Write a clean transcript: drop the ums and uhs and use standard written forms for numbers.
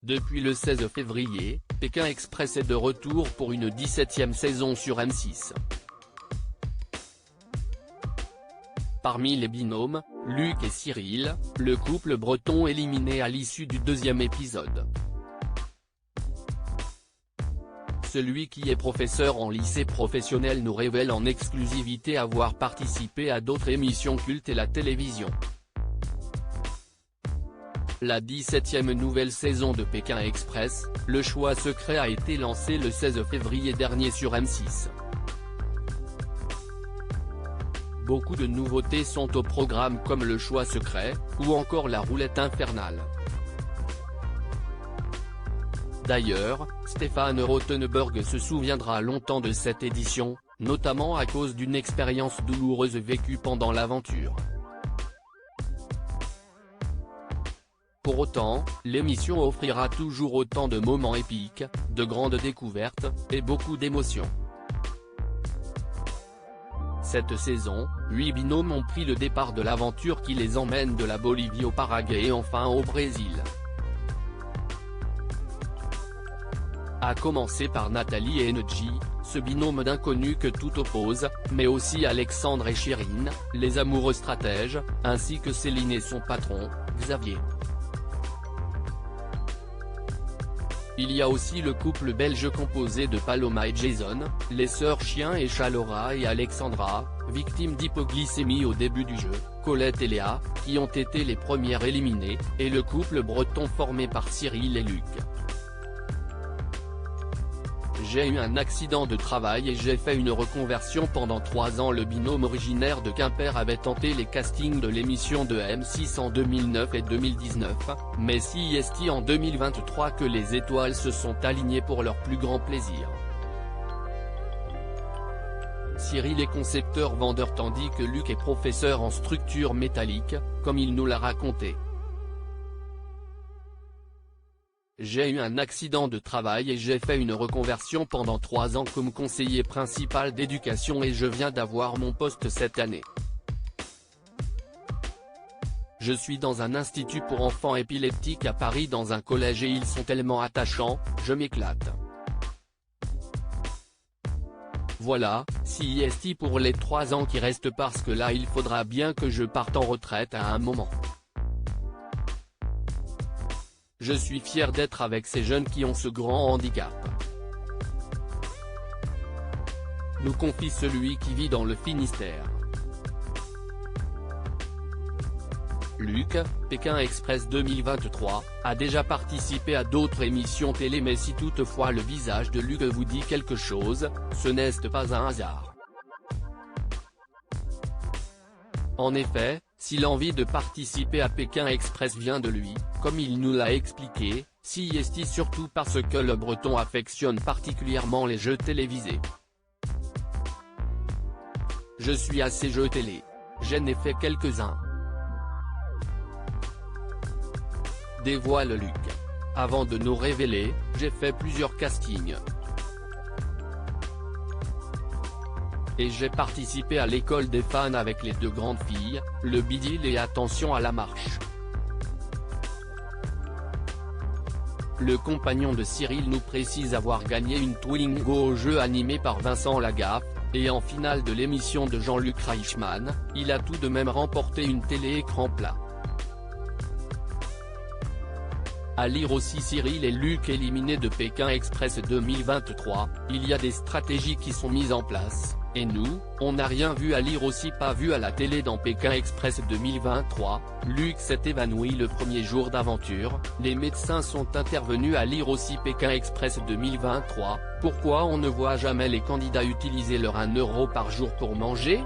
Depuis le 16 février, Pékin Express est de retour pour une 17e saison sur M6. Parmi les binômes, Luc et Cyril, le couple breton éliminé à l'issue du deuxième épisode. Celui qui est professeur en lycée professionnel nous révèle en exclusivité avoir participé à d'autres émissions cultes et la télévision. La 17e nouvelle saison de Pékin Express, Le Choix Secret a été lancée le 16 février dernier sur M6. Beaucoup de nouveautés sont au programme comme Le Choix Secret, ou encore la roulette infernale. D'ailleurs, Stéphane Rothenberg se souviendra longtemps de cette édition, notamment à cause d'une expérience douloureuse vécue pendant l'aventure. Pour autant, l'émission offrira toujours autant de moments épiques, de grandes découvertes, et beaucoup d'émotions. Cette saison, 8 binômes ont pris le départ de l'aventure qui les emmène de la Bolivie au Paraguay et enfin au Brésil. À commencer par Nathalie et Engie, ce binôme d'inconnus que tout oppose, mais aussi Alexandre et Chérine, les amoureux stratèges, ainsi que Céline et son patron, Xavier. Il y a aussi le couple belge composé de Paloma et Jason, les sœurs Chien et Chalora et Alexandra, victimes d'hypoglycémie au début du jeu, Colette et Léa, qui ont été les premières éliminées, et le couple breton formé par Cyril et Luc. J'ai eu un accident de travail et j'ai fait une reconversion pendant 3 ans. Le binôme originaire de Quimper avait tenté les castings de l'émission de M6 en 2009 et 2019, mais c'est en 2023 que les étoiles se sont alignées pour leur plus grand plaisir. Cyril est concepteur-vendeur tandis que Luc est professeur en structure métallique, comme il nous l'a raconté. J'ai eu un accident de travail et j'ai fait une reconversion pendant 3 ans comme conseiller principal d'éducation et je viens d'avoir mon poste cette année. Je suis dans un institut pour enfants épileptiques à Paris dans un collège et ils sont tellement attachants, je m'éclate. Voilà, c'est pour les 3 ans qui restent parce que là il faudra bien que je parte en retraite à un moment. Je suis fier d'être avec ces jeunes qui ont ce grand handicap. Nous confie celui qui vit dans le Finistère. Luc, Pékin Express 2023, a déjà participé à d'autres émissions télé mais si toutefois le visage de Luc vous dit quelque chose, ce n'est pas un hasard. En effet, si l'envie de participer à Pékin Express vient de lui, comme il nous l'a expliqué, c'est surtout parce que le breton affectionne particulièrement les jeux télévisés. Je suis à ces jeux télé. J'en ai fait quelques-uns. Dévoile Luc. Avant de nous révéler, j'ai fait plusieurs castings. Et j'ai participé à l'école des fans avec les 2 grandes filles, le bidil et Attention à la marche. Le compagnon de Cyril nous précise avoir gagné une Twingo au jeu animé par Vincent Lagaffe, et en finale de l'émission de Jean-Luc Reichmann, il a tout de même remporté une télé-écran plat. À lire aussi Cyril et Luc éliminés de Pékin Express 2023, il y a des stratégies qui sont mises en place, et nous, on n'a rien vu à lire aussi pas vu à la télé dans Pékin Express 2023, Luc s'est évanoui le premier jour d'aventure, les médecins sont intervenus à lire aussi Pékin Express 2023, pourquoi on ne voit jamais les candidats utiliser leur 1 € par jour pour manger ?